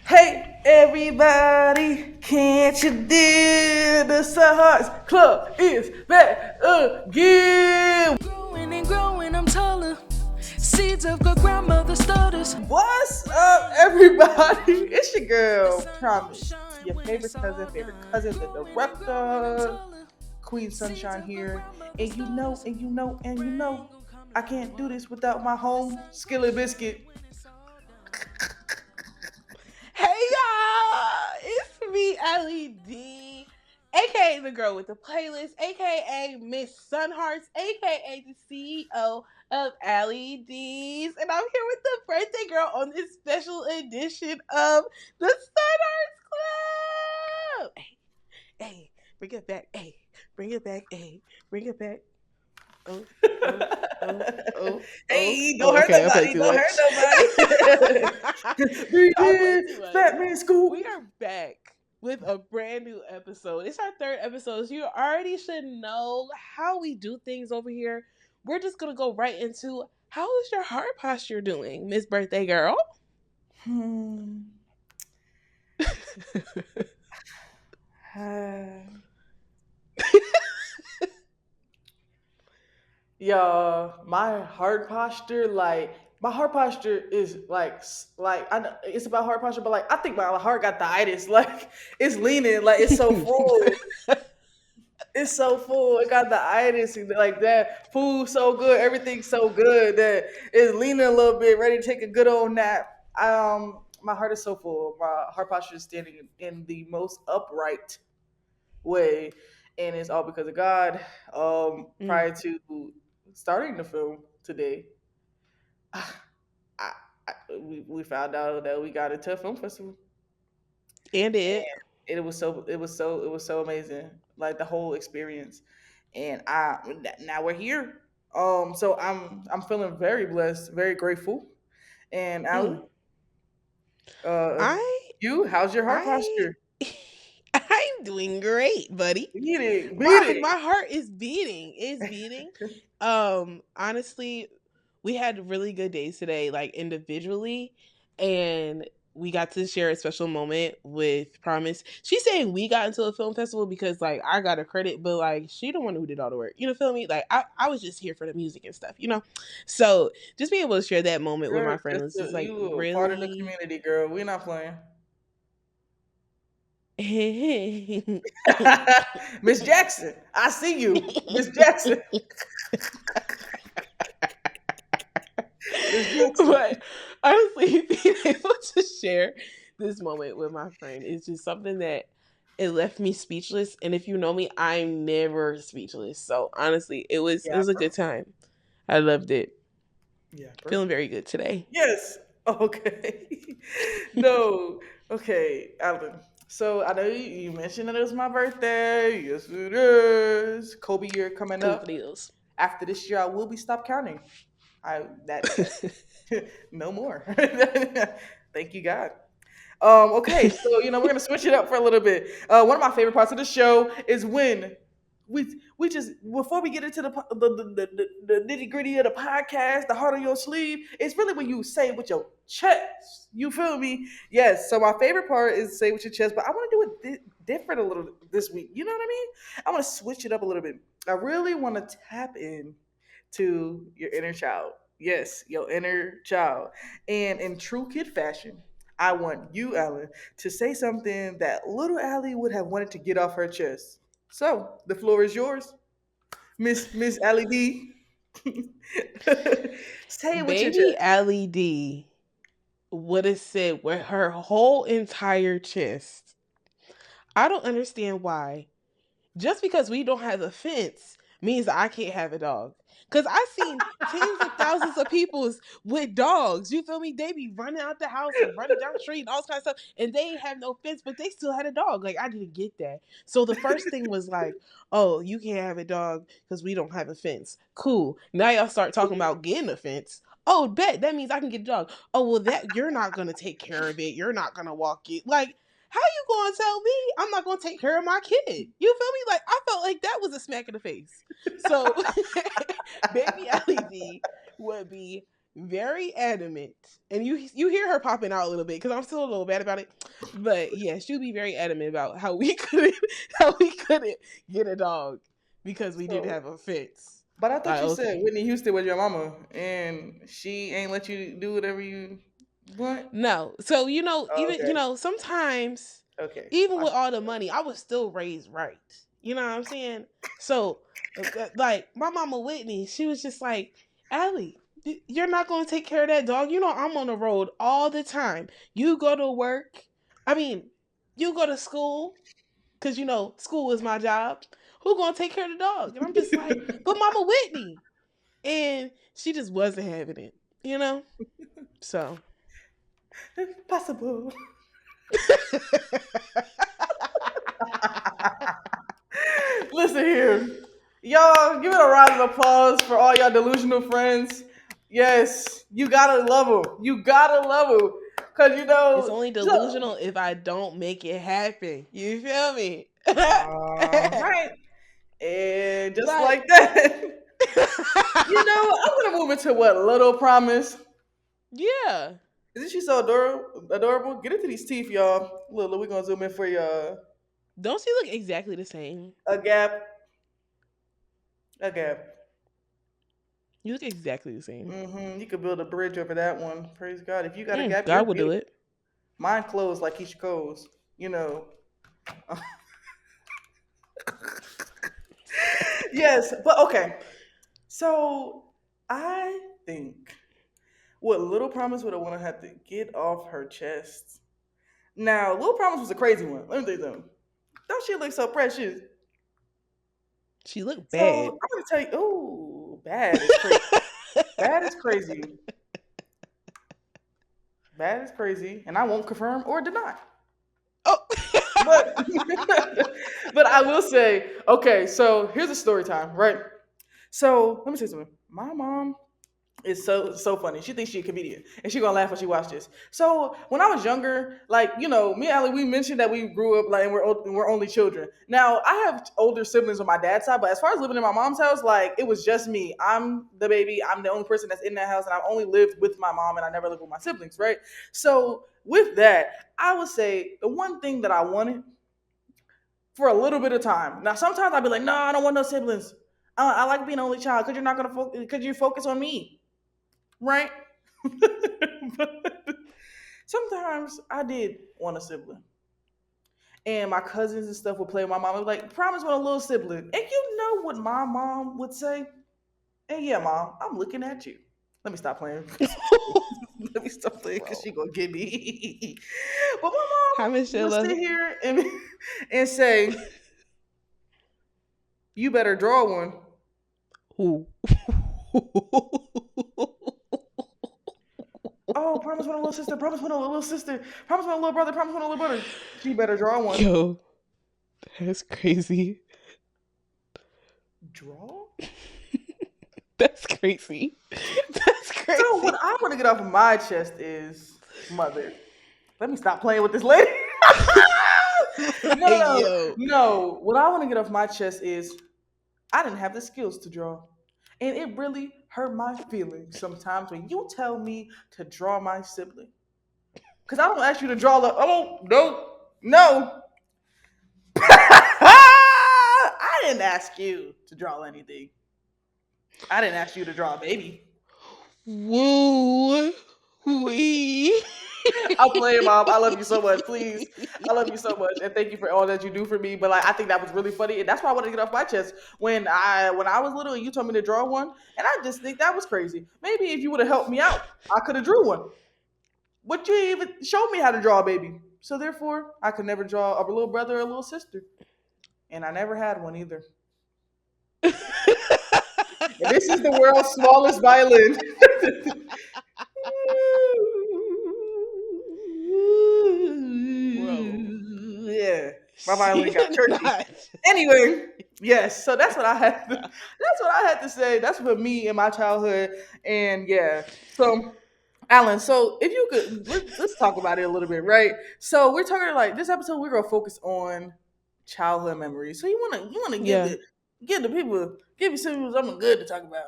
Hey everybody, can't you dig the Sunhearts Club is back again? Growing and growing, I'm taller. Seeds of good grandmother stutters. What's up, everybody? It's your girl, Promise. Your favorite cousin, the director, Queen Sunshine here. And you know, I can't do this without my home skillet biscuit. Hey y'all, it's me, LED, aka the girl with the playlist, aka Miss Sunhearts, aka the CEO of LEDs, and I'm here with the birthday girl on this special edition of the Sunhearts Club. Hey, bring it back. Hey, bring it back. Hey, bring it back. Oh, Hey, don't hurt nobody. Don't hurt nobody. Fat man school. We are back with a brand new episode. It's our third episode, so you already should know how we do things over here. We're just gonna go right into how is your heart posture doing, Miss Birthday Girl? Y'all, my heart posture is like I know it's about heart posture, but like I think my heart got the itis. Like it's leaning, like it's so full. It's so full. It got the itis, and like that. Food so good, everything's so good that it's leaning a little bit, ready to take a good old nap. My heart is so full. My heart posture is standing in the most upright way, and it's all because of God. Prior to starting the film today, I, we found out that we got into a film festival, And and it was so amazing, like the whole experience. And now we're here. So I'm feeling very blessed, very grateful. And Alan, uh, I how's your heart I posture? I'm doing great, buddy. Beat My heart is beating. It's beating. Honestly, we had really good days today, like individually, and we got to share a special moment with Promise. She's saying we got into a film festival because like I got a credit, but like she the one who did all the work. You know, feel me? Like I was just here for the music and stuff, you know? So just being able to share that moment with Girl, my friend was just like you a part of the really community, girl. We're not playing. Miss Jackson, I see you. Miss Jackson. Miss Jackson. But honestly, being able to share this moment with my friend is just something that it left me speechless. And if you know me, I'm never speechless. So honestly, it was Yeah, a bro. good time. I loved it. Yeah, bro. Feeling very good today. Yes. Okay. No. Okay, Alan. So I know you mentioned that it was my birthday. Yes, it is. Kobe year coming Cool up. deals. After this year, I will be stop counting. That no more. Thank you, God. Okay, so we're gonna switch it up for a little bit. One of my favorite parts of the show is when we just before we get into the nitty gritty of the podcast, the heart on your sleeve. It's really when you say it with your chest. You feel me? Yes. So my favorite part is say it with your chest, but I want to do it different a little this week. You know what I mean? I want to switch it up a little bit. I really want to tap in to your inner child. Yes, your inner child. And in true kid fashion, I want you, Alan, to say something that little Allie would have wanted to get off her chest. So the floor is yours, Miss Allie D. Say it with your Baby chest. Allie D would have said with her whole entire chest, I don't understand why. Just because we don't have a fence means that I can't have a dog. Cause I've seen tens of thousands of people with dogs. You feel me? They be running out the house and running down the street and all this kind of stuff, and they have no fence, but they still had a dog. Like I didn't get that. So the first thing was like, "Oh, you can't have a dog because we don't have a fence." Cool. Now y'all start talking about getting a fence. Oh, bet that means I can get a dog. Oh, well, that you're not gonna take care of it. You're not gonna walk it. Like how you gonna tell me I'm not gonna take care of my kid? You feel me? Like I felt like that was a smack in the face. So baby LED would be very adamant, and you hear her popping out a little bit because I'm still a little bad about it. But yeah, she'll be very adamant about how we couldn't get a dog because we didn't So, have a fence. but I thought Like, you said okay, Whitney Houston was your mama, and she ain't let you do whatever you want. no. So Oh, even okay, sometimes, okay. even I with see. all the money, I was still raised right. You know what I'm saying? So, like my mama Whitney, she was just like, Allie, you're not going to take care of that dog. You know, I'm on the road all the time. You go to work. I mean, you go to school because, school is my job. Who going to take care of the dog? And I'm just like, but Mama Whitney. And she just wasn't having it, you know? So. Possible. Listen here. Y'all, give it a round of applause for all y'all delusional friends. Yes, you gotta love them. You gotta love them. Because, It's only delusional if I don't make it happen. You feel me? right. And just Like, like that. I'm going to move into what? Little Promise. yeah. Isn't she so adorable? Get into these teeth, y'all. Look, we're going to zoom in for y'all. Don't she look exactly the same? A gap. A gap. You look exactly the same. You could build a bridge over that one. Praise God. If you got a gap, you're God will do beautiful. it. Mine closed like Keisha Cole's. Yes, but okay. So I think what Little Promise would have want to have to get off her chest. Now, Little Promise was a crazy one. Let me tell you something. Don't she look so precious? She looked bad. So I'm gonna tell you, ooh, bad is crazy. Bad is crazy. Bad is crazy, and I won't confirm or deny. Oh. But but I will say, okay, so here's a story time, right? So let me say something. My mom is so funny. She thinks she's a comedian, and she gonna laugh when she watch this. So when I was younger, like me and Ali, we mentioned that we grew up like and we're only children. Now I have older siblings on my dad's side, but as far as living in my mom's house, like it was just me. I'm the baby. I'm the only person that's in that house, and I've only lived with my mom, and I never lived with my siblings, right? So with that, I would say the one thing that I wanted for a little bit of time. Now sometimes I'd be like, no, I don't want no siblings. I like being an only child because you're not gonna focus. Because you focus on me, right? Sometimes I did want a sibling. And my cousins and stuff would play with my mom. I was like, promise want a little sibling. And you know what my mom would say? And yeah, mom, I'm looking at you. Let me stop playing. Let me stop playing because she gonna get me. But my Hi, mom Miss would Sheila. sit here and say, you better draw one. Who? Oh, promise want a little sister. Promise want a little sister. Promise want a little brother. Promise want a little brother. She better draw one. Yo, that's crazy. Draw? That's crazy. That's crazy. So what I want to get off of my chest is mother. Let me stop playing with this lady. No. Yo. No. What I want to get off my chest is I didn't have the skills to draw. And it really hurt my feelings sometimes when you tell me to draw my sibling. Because I don't ask you to draw the. Oh, no. I didn't ask you to draw anything. I didn't ask you to draw a baby. Woo wee. I'm playing, mom. I love you so much. Please, I love you so much, and thank you for all that you do for me. But like, I think that was really funny, and that's why I wanted to get off my chest when I was little and you told me to draw one, and I just think that was crazy. Maybe if you would have helped me out, I could have drew one. But you even showed me how to draw a baby, so therefore I could never draw a little brother or a little sister, and I never had one either. And this is the world's smallest violin. Bro. Yeah, my She violin got did churchy. not. Anyway, yes, so that's what I had. That's what I had to say. That's for me in my childhood, and yeah. So, Alan, so if you could, let's talk about it a little bit, right? So we're talking like this episode. We're gonna focus on childhood memories. So you wanna give Yeah. the people give you something good to talk about.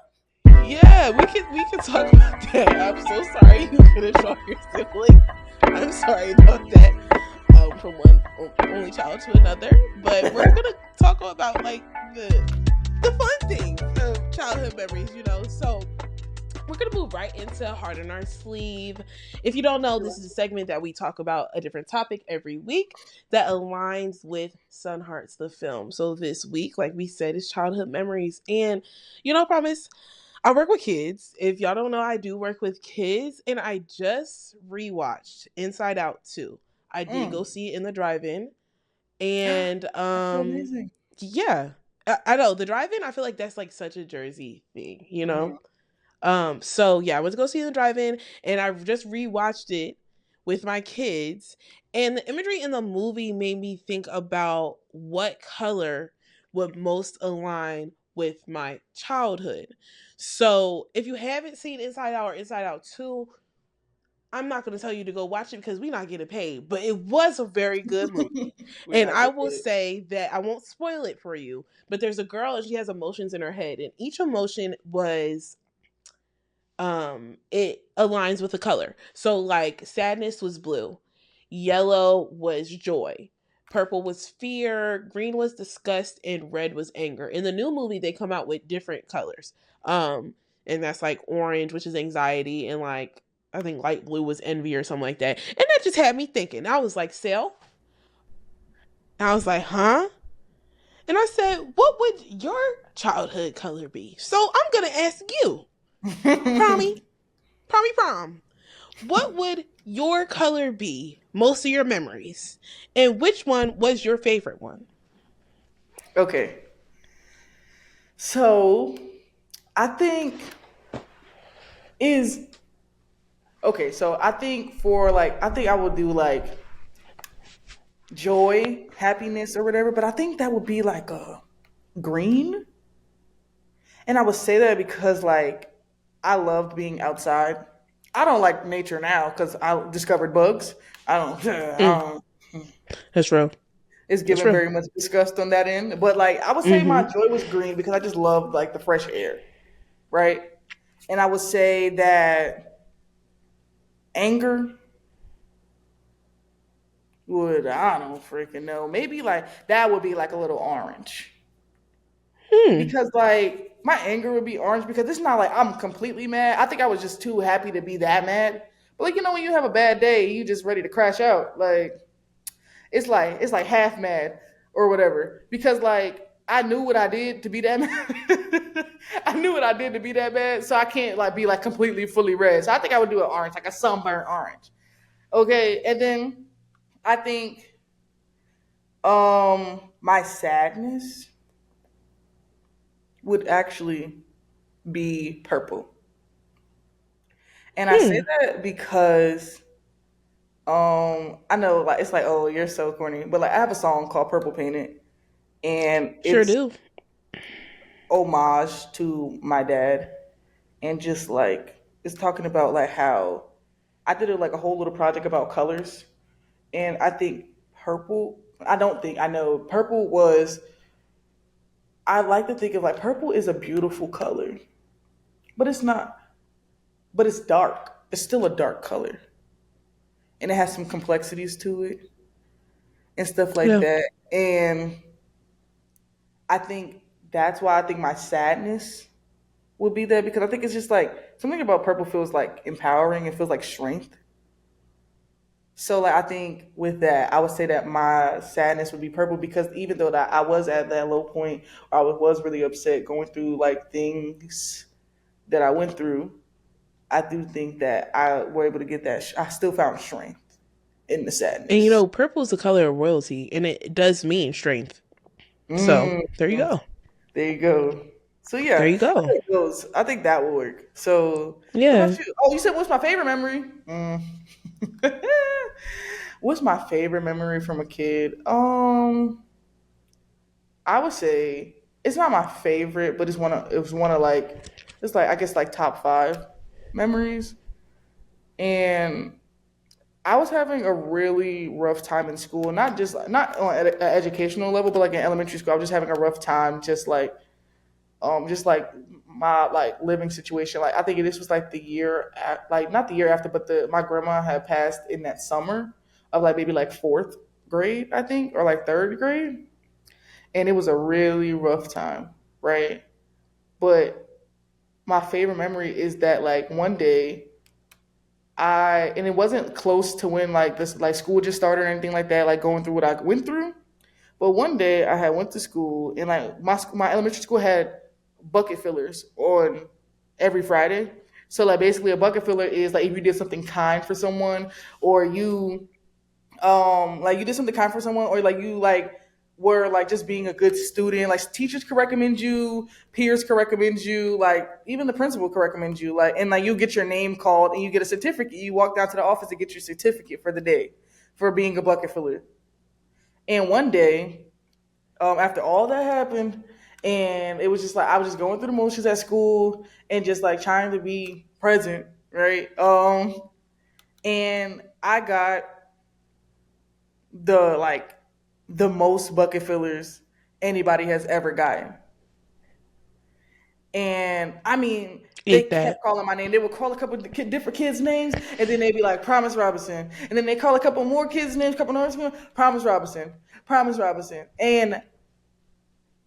Yeah, we can talk about that. I'm so sorry you couldn't show your sibling. I'm sorry about that. From one only child to another, but we're gonna talk about like the fun things of childhood memories. So we're going to move right into Heart on Our Sleeve. If you don't know, this is a segment that we talk about a different topic every week that aligns with Sunhearts, the film. So this week, like we said, is childhood memories. And, promise, I work with kids. If y'all don't know, I do work with kids. And I just rewatched Inside Out 2. I did go Mm. see it in the drive-in. And, That's so amazing. yeah. I know, the drive-in, I feel like that's like such a Jersey thing, you know? Mhm. So yeah, I went to go see the drive-in and I just rewatched it with my kids. And the imagery in the movie made me think about what color would most align with my childhood. So if you haven't seen Inside Out or Inside Out 2, I'm not going to tell you to go watch it because we're not getting paid, but it was a very good movie. We And not I get will it. say that I won't spoil it for you, but there's a girl and she has emotions in her head, and each emotion was it aligns with the color. So like sadness was blue, yellow was joy, purple was fear, green was disgust, and red was anger. In the new movie they come out with different colors. And that's like orange, which is anxiety, and like I think light blue was envy or something like that. And that just had me thinking. I was like, Sal? I was like, huh? And I said, what would your childhood color be? So I'm gonna ask you, Promi, Prom. What would your color be most of your memories? And which one was your favorite one? Okay. So I think is okay. So I think for like I think I would do like joy, happiness, or whatever. But I think that would be like a green. And I would say that because like I loved being outside. I don't like nature now because I discovered bugs. I don't. I Mm, don't. that's real. It's That's given real. very much disgust on that end. But like I would say my Mm-hmm. joy was green because I just loved like the fresh air, right? And I would say that anger would I don't freaking know. Maybe like that would be like a little orange. Hmm. Because like my anger would be orange because it's not like I'm completely mad. I think I was just too happy to be that mad. But like when you have a bad day, you just ready to crash out. Like it's like half mad or whatever. Because like I knew what I did to be that mad. I knew what I did to be that bad, so I can't like be like completely fully red. So I think I would do an orange, like a sunburnt orange. Okay, and then I think my sadness would actually be purple. And I say Hmm. that because I know like it's like, oh, you're so corny, but like I have a song called Purple Painted and Sure it's do. homage to my dad and just like it's talking about like how I did like a whole little project about colors and I think purple I don't think I know purple was I like to think of like purple is a beautiful color, but it's not but it's dark. It's still a dark color. And it has some complexities to it and stuff like Yeah. that. And I think that's why I think my sadness would be there because I think it's just like something about purple feels like empowering. It feels like strength. So like I think with that, I would say that my sadness would be purple because even though that I was at that low point, I was really upset going through like things that I went through. I do think that I were able to get that. I still found strength in the And sadness. purple is the color of royalty, and it does mean strength. So Mm, there you go. there you go. So There yeah, you go. I think that will work. So what Yeah. about you? Oh, you said what's my favorite memory? What's my favorite memory from a kid? I would say it's not my favorite, but it was one of like it's like I guess like top five memories. And I was having a really rough time in school, not on an educational level, but like in elementary school, I was just having a rough time, just like my like living situation. Like I think this was like the year, like not the year after, but the my grandma had passed in that summer of like maybe like fourth grade, I think, or like third grade, and it was a really rough time, right? But my favorite memory is that like one day and it wasn't close to when like this like school just started or anything like that, like going through what I went through. But one day I had went to school and like my elementary school had bucket fillers on every Friday. So like basically a bucket filler is like if you did something kind for someone or you like you did something kind for someone or like you like were like just being a good student, like teachers could recommend you, peers could recommend you, like even the principal could recommend you, like and like you get your name called and you get a certificate. You walk down to the office to get your certificate for the day for being a bucket filler. And one day, after all that happened, and it was just like I was just going through the motions at school and just like trying to be present, right? And I got the like the most bucket fillers anybody has ever gotten. And I mean, they Eat that. kept calling my name. They would call a couple of different kids' names, and then they'd be like, Promise Robinson. And then they call a couple more kids' names, couple more names, Promise Robinson, Promise Robinson. And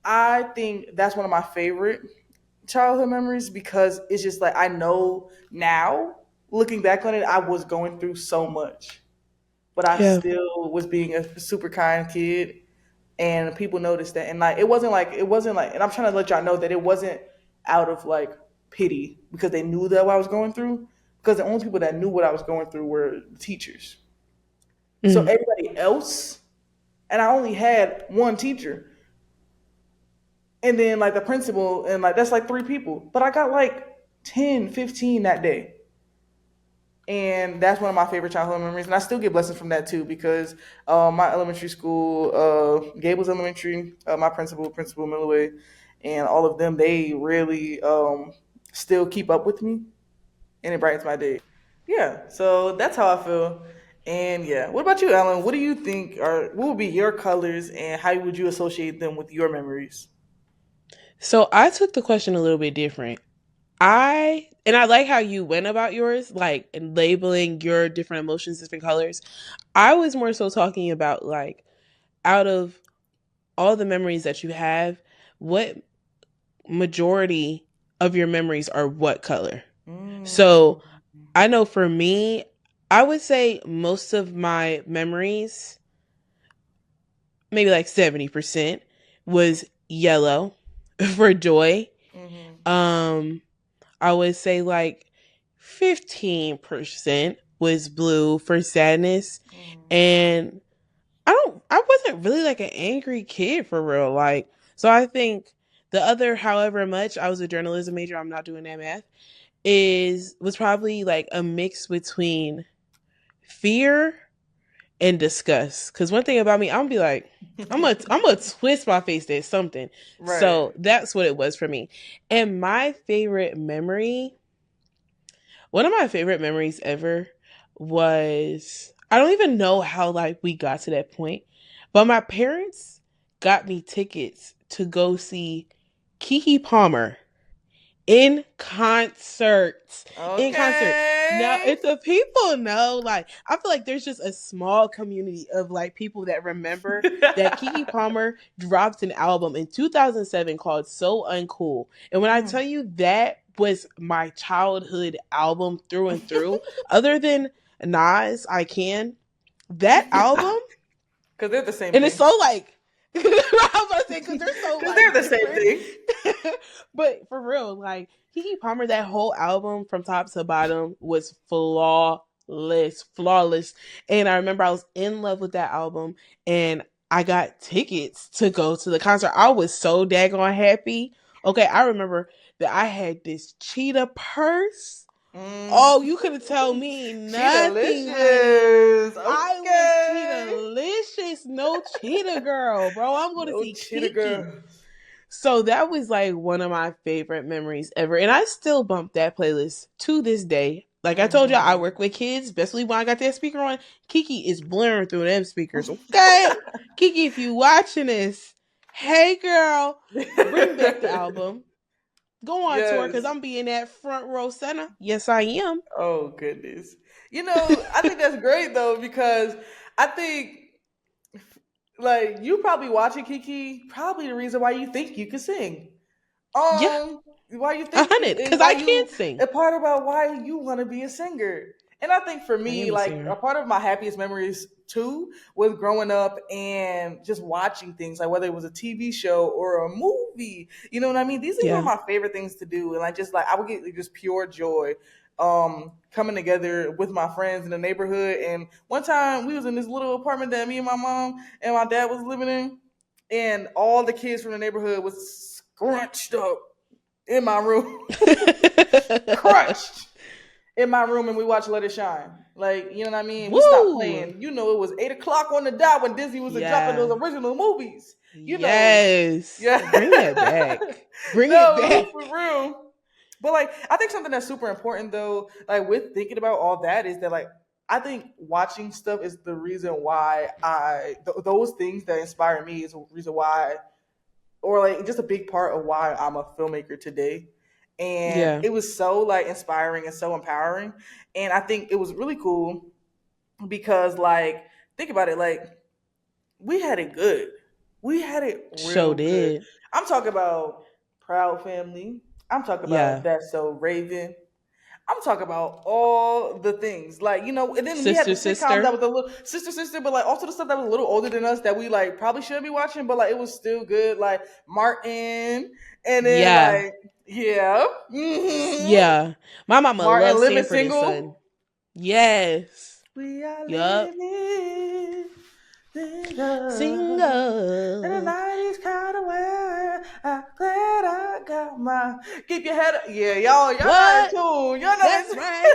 I think that's one of my favorite childhood memories because it's just like I know now, looking back on it, I was going through so much. But I Yeah. still was being a super kind kid and people noticed that. And like it wasn't like and I'm trying to let y'all know that it wasn't out of like pity because they knew that what I was going through. Because the only people that knew what I was going through were the teachers. So Mm. everybody else, and I only had one teacher. And then like the principal, and like that's like three people. But I got like 10, 15 that day. And that's one of my favorite childhood memories, and I still get blessings from that too because my elementary school, Gables Elementary, my Principal Milloway, and all of them, they really still keep up with me, and it brightens my day. Yeah, so that's how I feel. And yeah, what about you, Alan? What do you think are what would be your colors, and how would you associate them with your memories? So I took the question a little bit different. I like how you went about yours, like and labeling your different emotions, different colors. I was more so talking about like out of all the memories that you have, what majority of your memories are what color? Mm. So I know for me, I would say most of my memories, maybe like 70%, was yellow for joy. Hmm. Um, I would say like 15% was blue for sadness. Hmm. And I wasn't really like an angry kid for real. Like, so I think the other, however much I was a journalism major, I'm not doing that math, was probably like a mix between fear and disgust. Because one thing about me, I'm gonna be like, I'm gonna twist my face at something. Right. So that's what it was for me. And my favorite memory, one of my favorite memories ever was, I don't even know how like we got to that point, but my parents got me tickets to go see Kiki Palmer in concert. In concert. Now, Okay. if the people know, like, I feel like there's just a small community of like people that remember that Kiki Palmer dropped an album in 2007 called So Uncool. And when I tell Mm. you that was my childhood album through and through, other than Nas, I Can, that album, Because they're the same and it's thing. so like, I was about to say, because they're so Because they're like the same different. thing. But for real, like Kiki Palmer, that whole album from top to bottom was flawless, flawless. And I remember I was in love with that album, and I got tickets to go to the concert. I was so daggone happy. Okay, I remember that I had this cheetah purse. Mm. Oh, you couldn't tell me She nothing, honey. delicious. I was Okay. cheetah-licious, no cheetah girl, bro. I'm going to No see cheetah Kiki. girl. So that was like one of my favorite memories ever. And I still bump that playlist to this day. Like I told you, I Hmm. work with kids, especially when I got that speaker on. Kiki is blaring through them speakers. Okay. Kiki, if you watching this, hey girl, bring back the album. Go on, tour, because Yes. I'm being that front row center. Yes, I am. Oh goodness. I think that's great though because I think like you probably watching Kiki probably the reason why you think you can sing. Yeah, Why you a think hundred, and because why I can you sing. a part about why you want to be a singer. And I think for I me, am a like a singer. part of my happiest memories too was growing up and just watching things like whether it was a TV show or a movie. You know what I mean? These are Yeah. my favorite things to do, and I would get like, just pure joy coming together with my friends in the neighborhood. And one time we was in this little apartment that me and my mom and my dad was living in, and all the kids from the neighborhood was scrunched up in my room, crushed in my room, and we watched Let It Shine. Like, you know what I mean? We stopped Woo! playing. It was 8 o'clock on the dot when Disney was dropping those Yeah. original movies. Yes. Yeah. Bring that back. Bring it No, back. for real. But like, I think something that's super important though, like with thinking about all that, is that like I think watching stuff is the reason why those things that inspire me is the reason why, or like just a big part of why I'm a filmmaker today. And Yeah. it was so like inspiring and so empowering. And I think it was really cool because like think about it, like we had it good. We had it Show real good. did. I'm talking about Proud Family. I'm talking about Yeah. That's So Raven. I'm talking about all the things, like and then we had the Sister, sitcom that sister. was a little sister, but like also the stuff that was a little older than us that we like probably shouldn't be watching, but like it was still good, like Martin, and then Yeah. like yeah, hmm Yeah. My mama Martin loves Living Sanford and Single. Son. Yes. We are Yup. living single in the Single. 90s kind of way. I'm glad I got my keep your head up. Yeah, y'all not in What? tune. Y'all not in That's tune. right.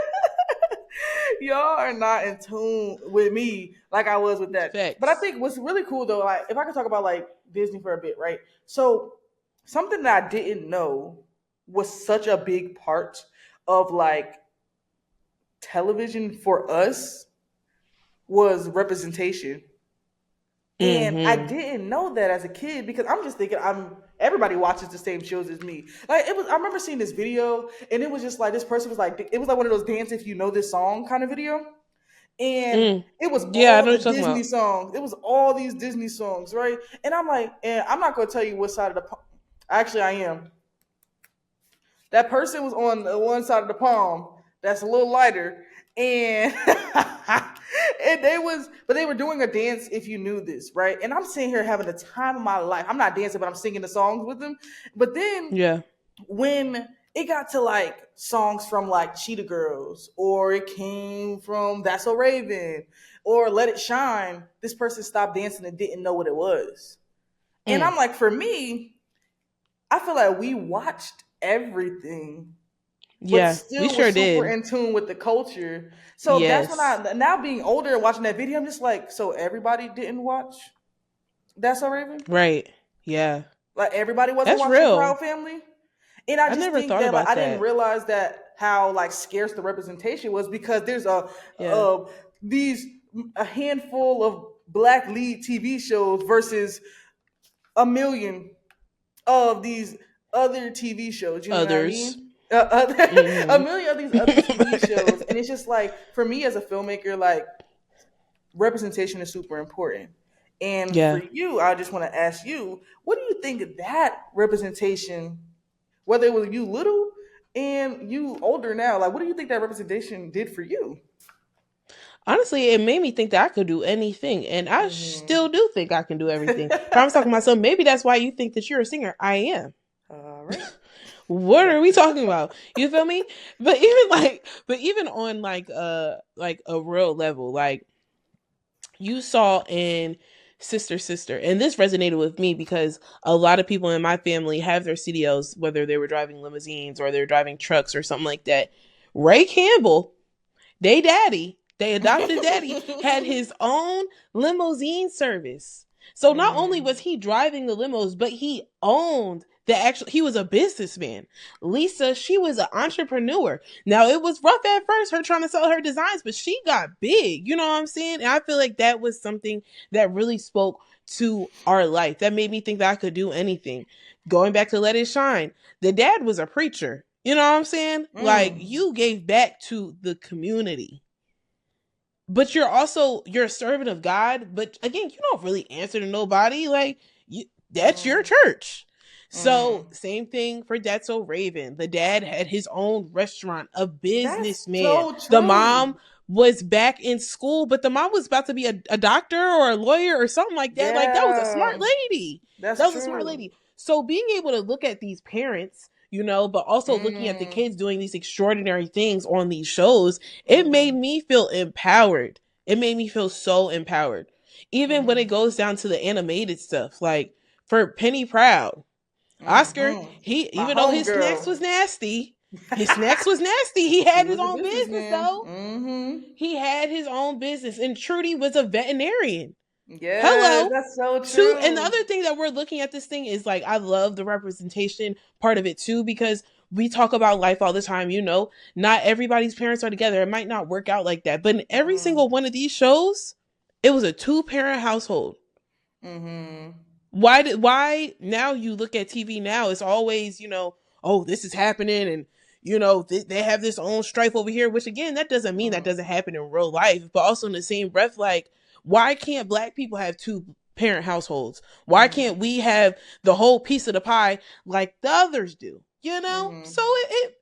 Y'all are not in tune with me like I was with that. But I Facts. think what's really cool though, like if I could talk about like Disney for a bit, right? So something that I didn't know was such a big part of like television for us was representation. And I Mm-hmm. didn't know that as a kid because I'm just thinking everybody watches the same shows as me. Like I remember seeing this video and it was just like this person was like it was like one of those dance if you know this song kind of video. And Mm. it was Yeah, I all know the what you're talking Disney about. songs. It was all these Disney songs, right? And I'm like, and I'm not gonna tell you what side of the actually I am. That person was on the one side of the palm that's a little lighter, and and they were doing a dance if you knew this, right? And I'm sitting here having the time of my life. I'm not dancing, but I'm singing the songs with them. But then Yeah. when it got to like songs from like Cheetah Girls, or it came from That's So Raven, or Let It Shine, this person stopped dancing and didn't know what it was. And Mm. I'm like, for me, I feel like we watched everything, but Yeah, we still sure was super did. in tune with the culture. So that's when Yes. I now being older and watching that video, I'm just like, so everybody didn't watch That's So Raven? Right. Yeah. Like everybody wasn't That's watching real. Proud Family? And I I just never think thought that like about I didn't that. realize that how like scarce the representation was because there's Yeah. these a handful of black lead TV shows versus a million of these other TV shows. You know what I Others. mean? A Mm-hmm. million of these other TV shows, and it's just like for me as a filmmaker, like representation is super important. And for Yeah. you, I just want to ask you, what do you think of that representation? Whether it was you little and you older now, like what do you think that representation did for you? Honestly, it made me think that I could do anything, and I Hmm. still do think I can do everything. But I was talking to myself, maybe that's why you think that you're a singer. I am. All right. What Got are we you. talking about? You feel me? But even on like a real level, like you saw in Sister Sister, and this resonated with me because a lot of people in my family have their CDLs, whether they were driving limousines or they're driving trucks or something like that. Ray Campbell, they adopted daddy, had his own limousine service. So not only Mhm. was he driving the limos, but he owned he was a businessman. Lisa, she was an entrepreneur. Now it was rough at first, her trying to sell her designs, but she got big. You know what I'm saying? And I feel like that was something that really spoke to our life. That made me think that I could do anything. going back to Let It Shine, the dad was a preacher. You know what I'm saying? Like, Mm. you gave back to the community. But you're a servant of God. But again, you don't really answer to nobody. Like, that's your Mm. church. So Mm. same thing for That's So Raven. The dad had his own restaurant, a That's businessman. so The true. mom was back in school, but the mom was about to be a doctor or a lawyer or something like that. Like, that was a smart Yeah, lady. that's That was a smart true. lady. So being able to look at these parents, but also looking at the Mm. kids doing these extraordinary things on these shows, it made Mm-hmm. me feel empowered. It made me feel so empowered. Even when it Mm-hmm. goes down to the animated stuff, like for Penny Proud, Oscar, Mm-hmm. he My even though his snacks homegirl. was nasty, he He had his was a own business businessman. though. Mm-hmm. He had his own business, and Trudy was a veterinarian. Yes, Hello. that's so Two, and the true. other thing that we're looking at this thing is like, I love the representation part of it too, because we talk about life all the time. Not everybody's parents are together. It might not work out like that, but in every Mm. single one of these shows, it was a two-parent household. Mm-hmm. Why now you look at TV now, it's always, oh, this is happening, and they have this own strife over here, which again, that doesn't mean that Mm. doesn't happen in real life, but also in the same breath, like, why can't black people have two parent households? Why Mm-hmm. can't we have the whole piece of the pie like the others do? Mm-hmm. So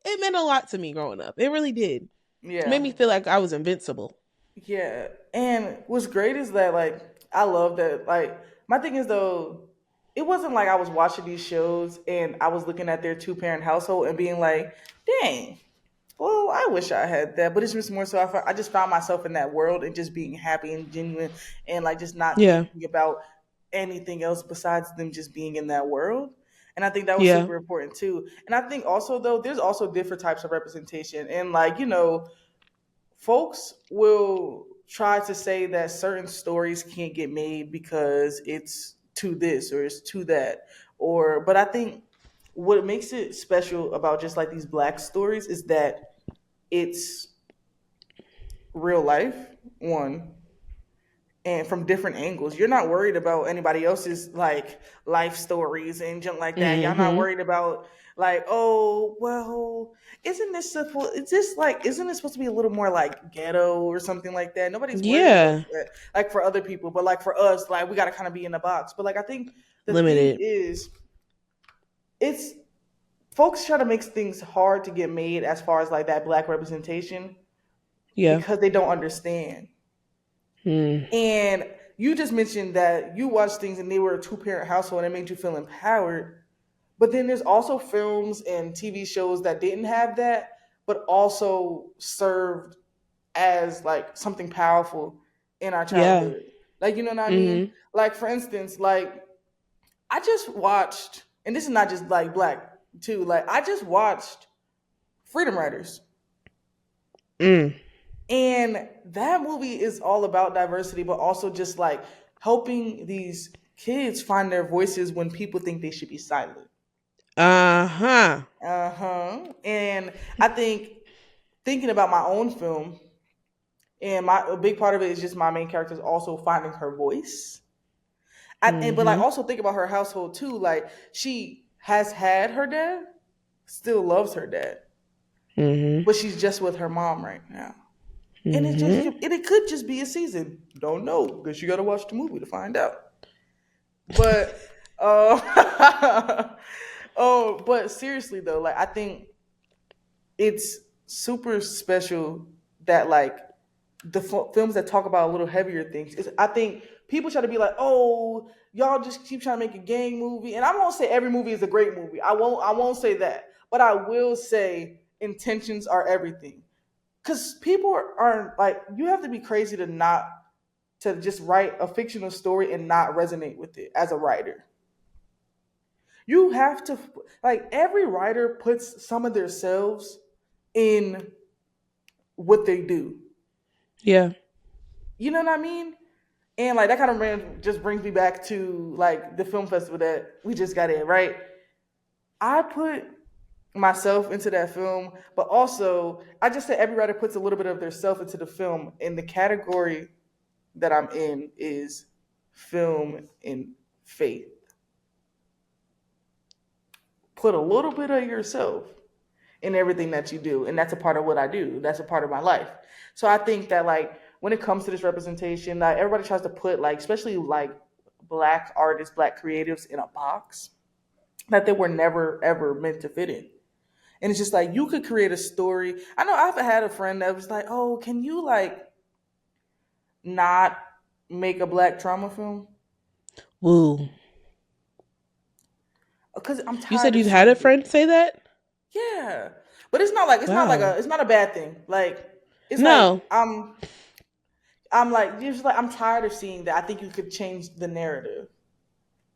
it meant a lot to me growing up. It really did. It Yeah. made me feel like I was invincible. Yeah. And what's great is that like I love that like my thing is though it wasn't like I was watching these shows and I was looking at their two parent household and being like, dang, well, I wish I had that. But it's just more so I just found myself in that world and just being happy and genuine and like just not Yeah. thinking about anything else besides them just being in that world. And I think that was Yeah. super important too. And I think also though, there's also different types of representation. And like, folks will try to say that certain stories can't get made because it's to this or it's to that. But I think what makes it special about just like these black stories is that it's real life, one, and from different angles. You're not worried about anybody else's like life stories and junk like that. Y'all not Mm-hmm. worried about like, oh well, isn't this supposed to be a little more like ghetto or something like that? Nobody's worried about Yeah. that. Like for other people, but like for us, like we gotta kind of be in the box. But like I think the thing Limited. is, it's folks try to make things hard to get made as far as like that black representation Yeah. because they don't understand. Mm. And you just mentioned that you watched things and they were a two parent household and it made you feel empowered. But then there's also films and TV shows that didn't have that, but also served as like something powerful in our Yeah. childhood. Like, you know what I mean? Mm-hmm. Like, for instance, like I just watched, and this is not just like black too, like I just watched Freedom Riders. Mm. And that movie is all about diversity, but also just like helping these kids find their voices when people think they should be silent. Uh-huh. Uh huh. And I think thinking about my own film, and a big part of it is just my main character is also finding her voice. But like Mm-hmm. also think about her household too. Like she has had her dad, still loves her dad, Mm-hmm. but she's just with her mom right now. And Mm-hmm. it could just be a season. Don't know because you got to watch the movie to find out. But oh, but seriously though, like I think it's super special that like the films that talk about a little heavier things. I think people try to be like, oh, y'all just keep trying to make a gang movie, and I won't say every movie is a great movie. I won't say that, but I will say intentions are everything. Because people aren't like you have to be crazy to just write a fictional story and not resonate with it as a writer. You have to like every writer puts some of themselves in what they do. Yeah. You know what I mean? And like that kind of just brings me back to like the film festival that we just got in, right? I put myself into that film, but also I just said every writer puts a little bit of their self into the film. And the category that I'm in is film and faith. put a little bit of yourself in everything that you do, and that's a part of what I do. That's a part of my life. So I think that like when it comes to this representation, like everybody tries to put like, especially like black artists, black creatives in a box that they were never ever meant to fit in. And it's just like you could create a story. I know I've had a friend that was like, "Oh, can you like not make a black trauma film?" Woo. Because I'm You said tired of you've had seeing a it. friend say that? Yeah, but it's not like Wow. it's not a bad thing. Like it's like No. I'm like just like I'm tired of seeing that. I think you could change the narrative.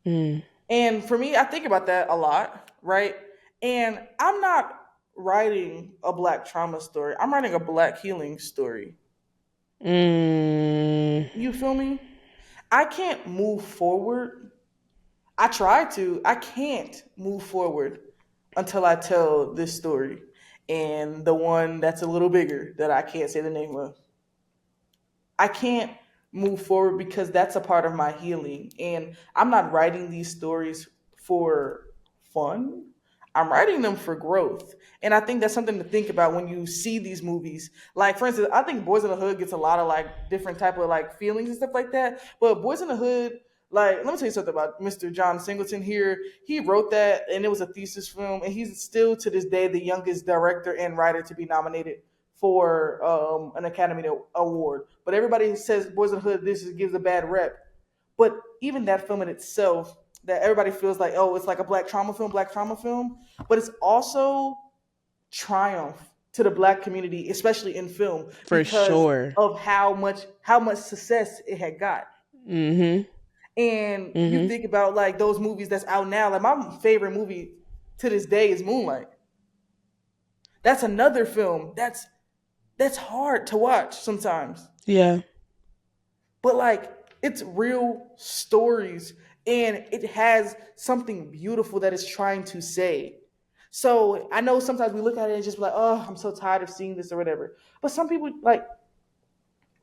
Mm. And for me, I think about that a lot, right? And I'm not writing a black trauma story. I'm writing a black healing story. Mm. You feel me? I can't move forward. I try to. I can't move forward until I tell this story. And the one that's a little bigger that I can't say the name of. I can't move forward because that's a part of my healing. And I'm not writing these stories for fun. I'm writing them for growth. And I think that's something to think about when you see these movies. Like for instance, I think Boys in the Hood gets a lot of like different type of like feelings and stuff like that. But Boys in the Hood, like let me tell you something about Mr. John Singleton here. He wrote that and it was a thesis film and he's still to this day the youngest director and writer to be nominated for an Academy Award. But everybody says Boys in the Hood gives a bad rep. But even that film in itself, that everybody feels like, oh, it's like a black trauma film, but it's also triumph to the black community, especially in film, For because sure. of how much success it had got. Mm-hmm. And you Mm-hmm. think about like those movies that's out now. Like my favorite movie to this day is Moonlight. That's another film that's hard to watch sometimes. Yeah. But like it's real stories and it has something beautiful that it's trying to say. So I know sometimes we look at it and just be like, oh, I'm so tired of seeing this or whatever. But some people like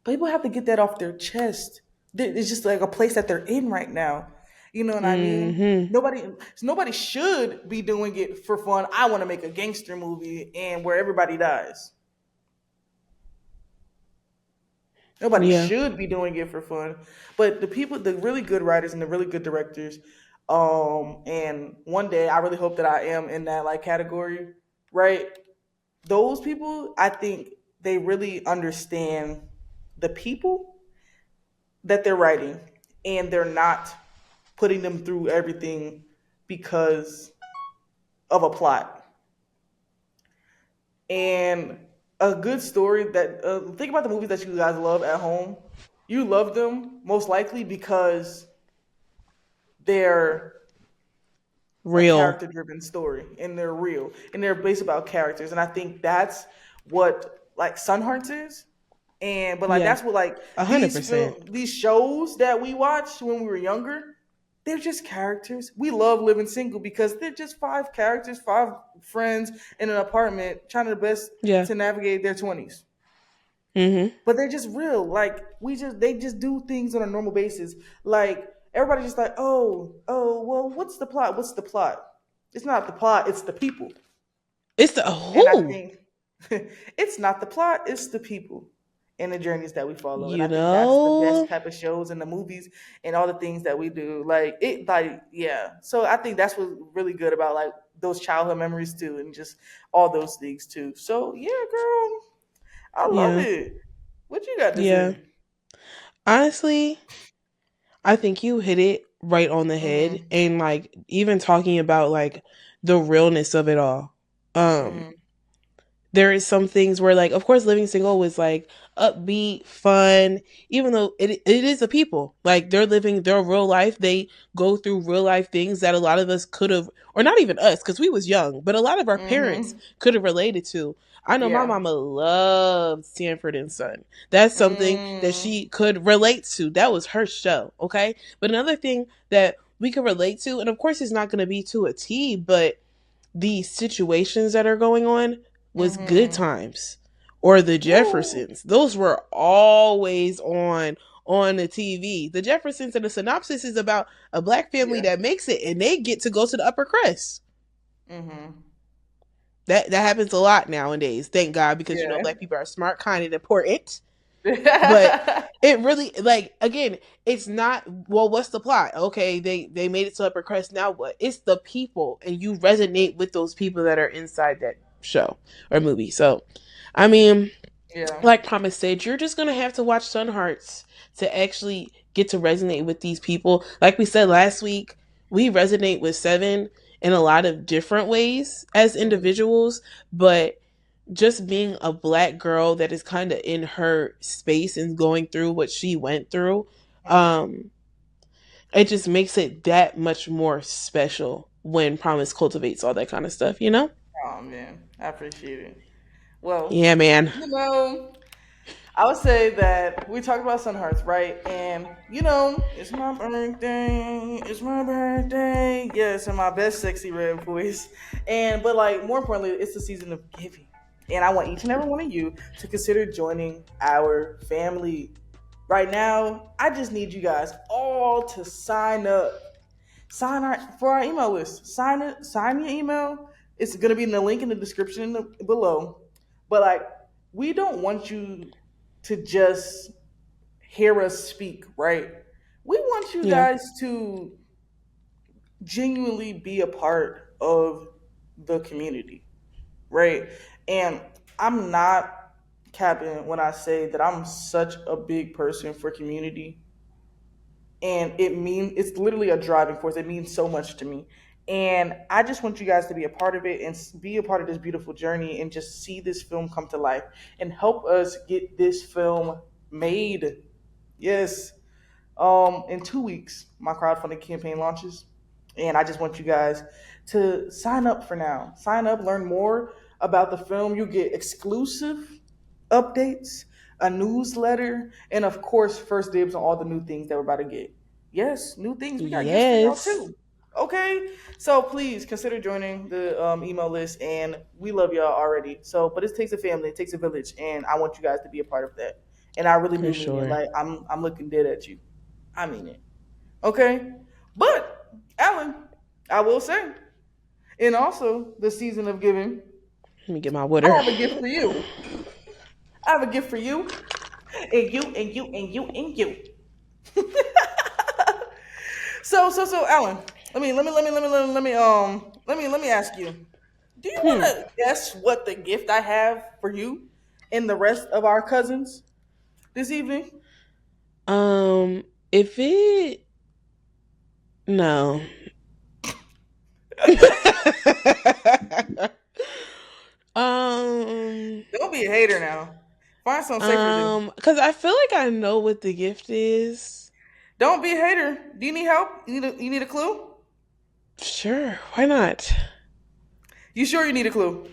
people have to get that off their chest. It's just like a place that they're in right now. You know what I mean? Mm-hmm. Nobody should be doing it for fun. I want to make a gangster movie and where everybody dies. Nobody Yeah. should be doing it for fun. But the people, the really good writers and the really good directors, and one day I really hope that I am in that like category, right? Those people, I think they really understand the people that they're writing and they're not putting them through everything because of a plot. And a good story that think about the movies that you guys love at home. You love them most likely because they're a Real. character driven story and they're real and they're based about characters. And I think that's what like Sunhearts is. And but like Yeah. that's what like 100%. these shows that we watched when we were younger, they're just characters. We love Living Single because they're just five characters, five friends in an apartment trying their best Yeah. to navigate their 20s. Mm-hmm. But they're just real. Like they just do things on a normal basis. Like everybody just like, oh, well, what's the plot? What's the plot? It's not the plot, it's the people. It's the And I who? think it's not the plot, it's the people and the journeys that we follow. And I You think that's the best know? type of shows and the movies and all the things that we do. Like yeah. So I think that's what's really good about like those childhood memories too and just all those things too. So yeah, girl, I love Yeah. it. What you got to Yeah. say? Honestly, I think you hit it right on the head. Mm-hmm. And like even talking about like the realness of it all. Um, Mm-hmm. there is some things where like of course living single was like upbeat fun, even though it is a people like they're living their real life, they go through real life things that a lot of us could have, or not even us because we was young, but a lot of our parents Mm-hmm. could have related to. I know my Yeah. mama loved Sanford and Son. That's something that Mm. she could relate to. That was her show. Okay, but another thing that we could relate to, and of course it's not going to be to a T, but the situations that are going on was Good Mm-hmm. Times or the Woo. Jeffersons. Those were always on the TV. The Jeffersons, and the synopsis is about a black family Yeah. that makes it and they get to go to the upper crust. Mm-hmm. That happens a lot nowadays. Thank God, because Yeah. black people are smart, kind, and important. But it really, like, again, it's not, well, what's the plot? Okay, they made it to upper crust, now what? It's the people, and you resonate with those people that are inside that show or movie. So I mean, Yeah. like Promise said, you're just gonna have to watch Sunhearts to actually get to resonate with these people. Like we said last week, we resonate with Seven in a lot of different ways as individuals, but just being a black girl that is kind of in her space and going through what she went through, Mm-hmm. um, it just makes it that much more special when Promise cultivates all that kind of stuff, you know? Oh man, I appreciate it. Well, Yeah, man. you know, I would say that we talked about Sunhearts, right? And it's my birthday. It's my birthday. Yes, in my best sexy red voice. And but like more importantly, it's the season of giving. And I want each and every one of you to consider joining our family. Right now, I just need you guys all to sign up. For our email list. Sign your email. It's gonna be in the link in the description below. But like, we don't want you to just hear us speak, right? We want you Yeah. guys to genuinely be a part of the community, right? And I'm not capping when I say that I'm such a big person for community, and it's literally a driving force. It means so much to me, and I just want you guys to be a part of it and be a part of this beautiful journey and just see this film come to life and help us get this film made. Yes. In 2 weeks my crowdfunding campaign launches, and I just want you guys to sign up for now. Sign up, learn more about the film. You get exclusive updates, a newsletter, and of course, first dibs on all the new things that we're about to get. Yes, new things. We got gifts for y'all Yes. too. Okay, so please consider joining the email list, and we love y'all already. So, but it takes a family, it takes a village, and I want you guys to be a part of that. And I really For do mean it. sure. Like I'm looking dead at you. I mean it. Okay, but Alan, I will say, and also the season of giving, Let me get my I water. have a gift for you. I have a gift for you, and you, and you, and you, and you. So, Alan, let me ask you. Do you want Hmm. to guess what the gift I have for you and the rest of our cousins this evening? If it no. um, Don't be a hater now. Find something safer than. because I feel like I know what the gift is. Don't be a hater. Do you need help? You need a clue? Sure, why not? You sure you need a clue?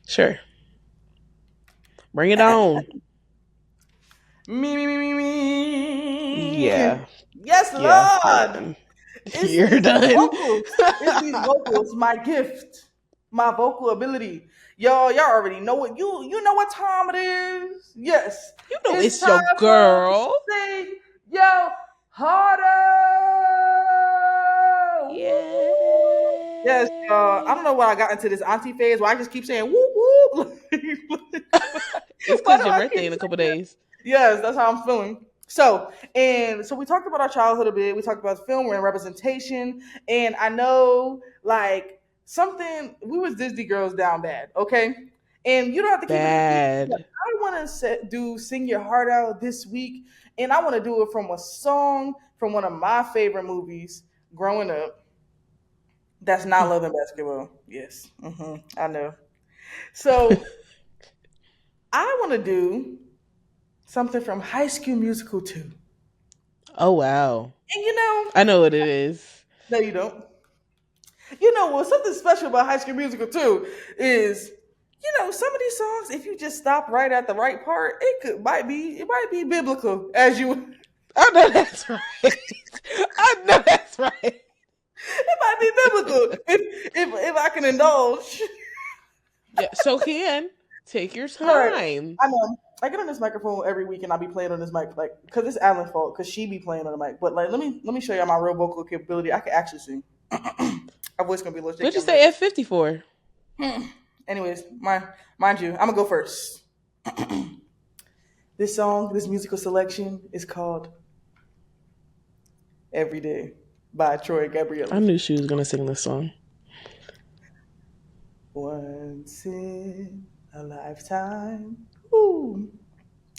Sure, bring it on. Me, me. Yeah, Yes, yeah, you're Lord. done. It's You're these done. vocals. It's these vocals. My gift. My vocal ability. Y'all already know it. You know what time it is. Yes. You know It's it's time your for us girl. to sing yo harder. Yes, y'all. I Yay! don't know why I got into this auntie phase where I just keep saying whoop whoop. It's Why because do your I birthday keep in a couple saying that? days. Yes, that's how I'm feeling. So we talked about our childhood a bit. We talked about film and representation, and I know like something. We was Disney girls down bad, okay? And you don't have to keep it in the. But Bad. I want to do "Sing Your Heart Out" this week, and I want to do it from a song from one of my favorite movies growing up. That's not Love and Basketball. Yes, I know. So I want to do something from High School Musical 2. Oh wow. And you know, I know what it is. no, you don't. Well, something special about High School Musical 2 is, some of these songs, if you just stop right at the right part, it might be biblical as you. I know that's right. I know that's right. It might be biblical if I can indulge. Yeah, so can take your All right, time. I know. I get on this microphone every week and I be playing on this mic like because it's Alan's fault because she be playing on the mic. But like, let me show you my real vocal capability. I can actually sing. Our voice gonna be a little What'd shaky. you I'm ready. say F54? Anyways, mind you, I'm gonna go first. This song, this musical selection is called "Every Day" by Troy I Gabrielli. knew she was gonna sing this song. Once in a lifetime, ooh,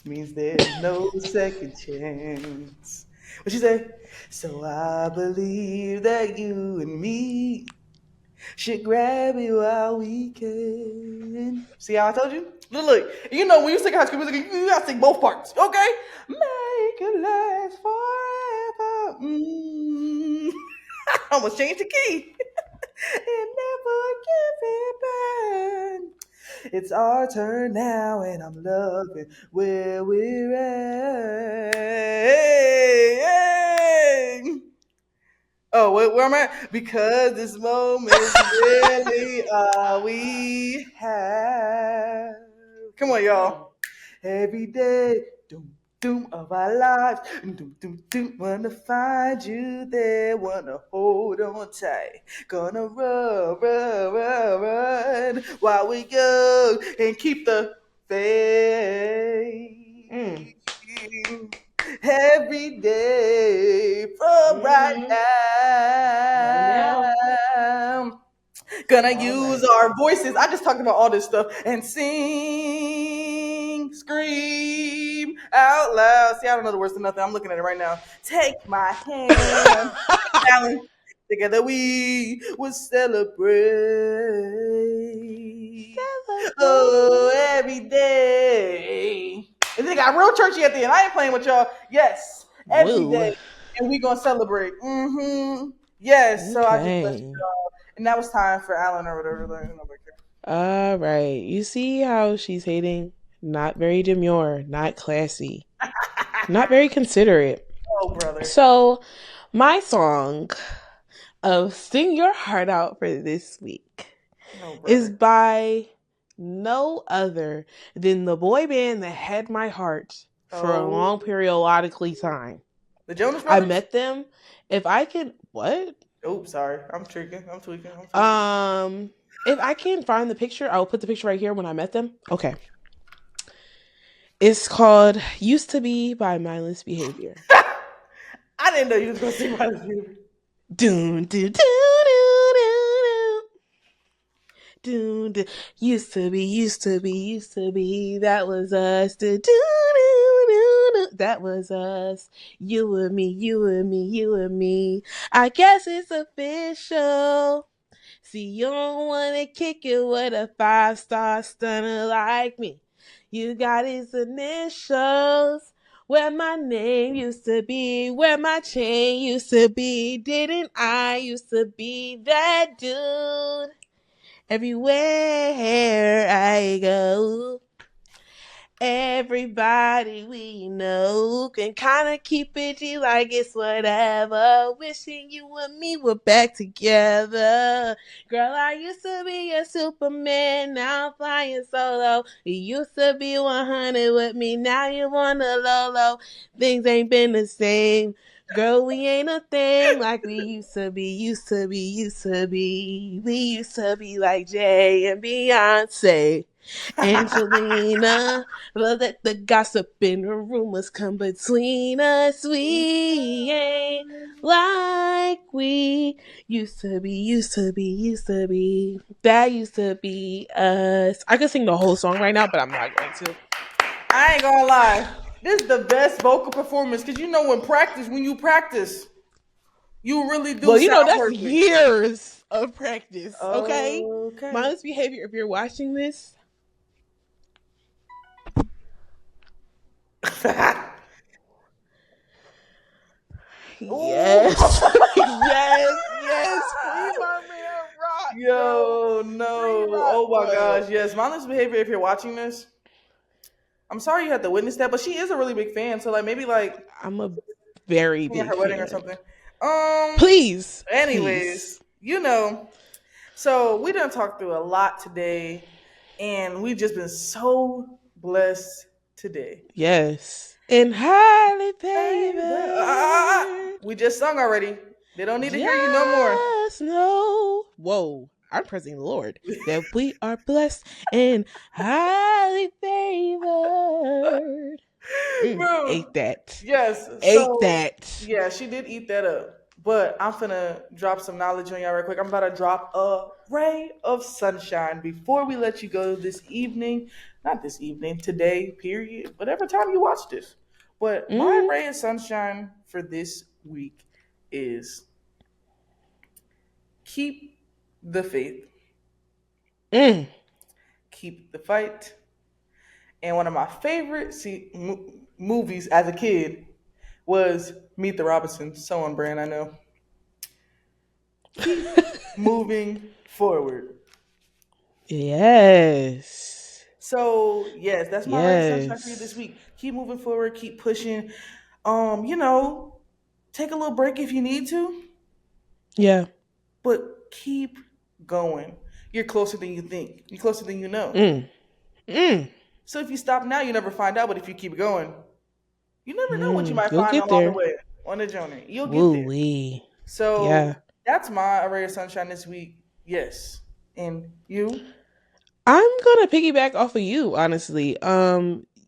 means there's no second chance. What she say? So I believe that you and me should grab it while we can. See how I told you? Look, you know when you sing high school music, you gotta sing both parts, okay? Make it last forever. I almost changed the key. And never give it back. It's our turn now, and I'm loving where we're at. Hey, hey. Oh, where am I? Because this moment's really all we have. Come on, y'all. Every day, doom, doom of our lives. Doom, doom, doom. Wanna find you there. Wanna hold on tight. Gonna run, run, run, run while we go and keep the faith. Every day from right Mm-hmm. Right now. now. Gonna All use right. our voices. I just talked about all this stuff and sing, scream out loud. See, I don't know the words to nothing. I'm looking at it right now. Take my hand, Alan. Together we will celebrate. Oh, Celebrate. every day. And they got real churchy at the end. I ain't playing with y'all. Yes, every Woo. day. And we gonna celebrate. Yes. So I just blessed Okay. y'all. And that was time for Alan or whatever. All right. You see how she's hating? Not very demure, not classy, not very considerate. Oh, brother. So, my song of Sing Your Heart Out for this week Oh, is brother. by no other than the boy band that had my heart for a Oh, long periodically time. the Jonas I Brothers? met them. If I can, what? Oh, sorry. I'm tweaking. I'm tweaking. If I can find the picture, I'll put the picture right here when I met them. Okay. It's called Used to Be by Mindless Behavior. I didn't know you was gonna sing my music. Doon, doon, doon, doon, doon, doon. Used to be, used to be, used to be. That was us. Doon, doon, doon, doon. That was us. You and me, you and me, you and me. I guess it's official. See, you don't wanna kick it with a 5-star stunner like me. You got his initials. Where my name used to be, where my chain used to be. Didn't I used to be that dude? Everywhere I go, everybody we know can kind of keep it G like it's whatever. Wishing you and me were back together. Girl, I used to be a Superman, now I'm flying solo. You used to be 100 with me, now you want a Lolo. Things ain't been the same. Girl, we ain't a thing like we used to be, used to be, used to be. We used to be like Jay and Beyonce. Angelina, let the gossip and the rumors come between us. We ain't like we used to be, used to be, used to be. That used to be us. I could sing the whole song right now, but I'm not going to. I ain't gonna lie. This is the best vocal performance because you know when you practice, you really do Well, you know, sound that's perfect. years of practice, okay? Okay. Mindless behavior, if you're watching this. Ooh. Yes. Yes, yes. Free my man rock, bro. Yo, Free no. rock, Oh my bro. gosh. Yes, mindless behavior. If you're watching this, I'm sorry you had to witness that, but she is a really big fan. So like maybe like I'm a very me at big her wedding or fan. something. Please, Anyways, please. so we done talked through a lot today, and we've just been so blessed today. Yes. And highly Baby, favored. we just sung already. They don't need to hear you no more. Just know, whoa, I'm praising the Lord, that we are blessed and highly favored. Bro. Ate that. Yes. Ate So that. yeah, she did eat that up. But I'm finna drop some knowledge on y'all real quick. I'm about to drop a ray of sunshine before we let you go this evening. Not this evening, today, period. Whatever time you watch this. But my Mm, ray of sunshine for this week is keep the faith, mm. keep the fight. And one of my favorite movies as a kid was Meet the Robinsons. So on brand, I know. Keep moving forward. Yes. So yes, that's my ray of sunshine for you this Yes. week. Keep moving forward, keep pushing. You know, take a little break if you need to, Yeah. but keep going. You're closer than you think. You're closer than you know. Mm, mm, So if you stop now, you never find out. But if you keep going, you never know what you might You'll find get along the there. way on the journey. You'll get Woo there. wee. So Yeah. that's my ray of sunshine this week. Yes. And you? I'm gonna piggyback off of you, honestly.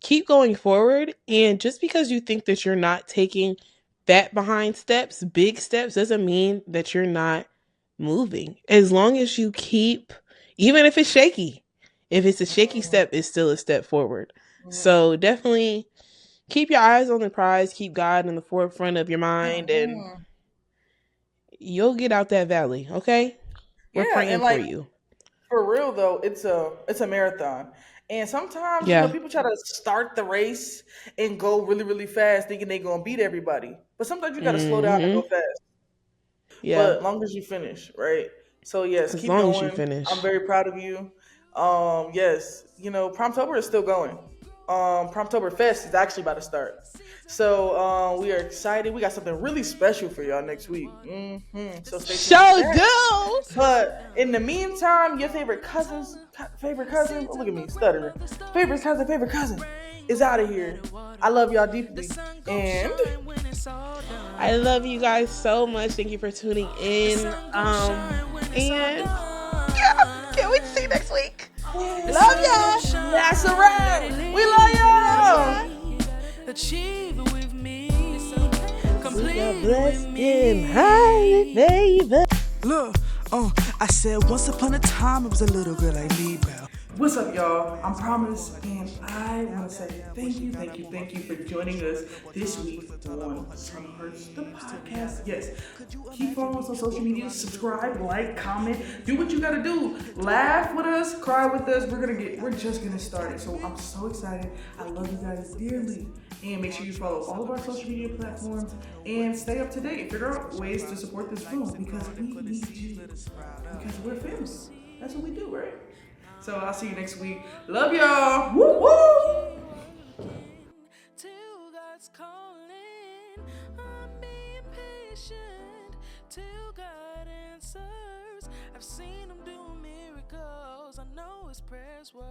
Keep going forward, and just because you think that you're not taking that behind steps, big steps, doesn't mean that you're not moving. As long as you keep, even if it's shaky, if it's a shaky step, it's still a step forward. So definitely keep your eyes on the prize, keep God in the forefront of your mind, and Mhm. you'll get out that valley. Okay, we're Yeah, and praying for like you. for real though, it's a marathon. And sometimes, Yeah. people try to start the race and go really, really fast thinking they're gonna beat everybody. But sometimes you gotta slow down and go Hmm. fast. Yeah. But long as you finish, right? So yes, As keep long as you going. I'm finish. very proud of you. Yes, Promtober is still going. Promtober Fest is actually about to start. So we are excited. We got something really special for y'all next week. So stay tuned for Show that. do. But in the meantime, your favorite cousin, oh, look at me stuttering. Favorite cousin is out of here. I love y'all deeply. And I love you guys so much. Thank you for tuning in. And yeah, can't wait to see you next week. Love ya. that's a wrap. We love Love y'all. ya. Achieve it with me. We are Complete with blessed and highly me. favored. Look, I said once upon a time it was a little girl like me, well. What's up, y'all? I'm Promise, and I want to say thank you for joining us this week on Sunhearts, the podcast. Yes, keep following us on social media, subscribe, like, comment, do what you gotta do. Laugh with us, cry with us. We're just gonna start it. So I'm so excited. I love you guys dearly. And make sure you follow all of our social media platforms and stay up to date. Figure out ways to support this film because we need you. Because we're family. That's what we do, right? So I'll see you next week. Love y'all. Woo woo. Till God's calling, I'm being patient till God answers. I've seen him do miracles. I know his prayers were.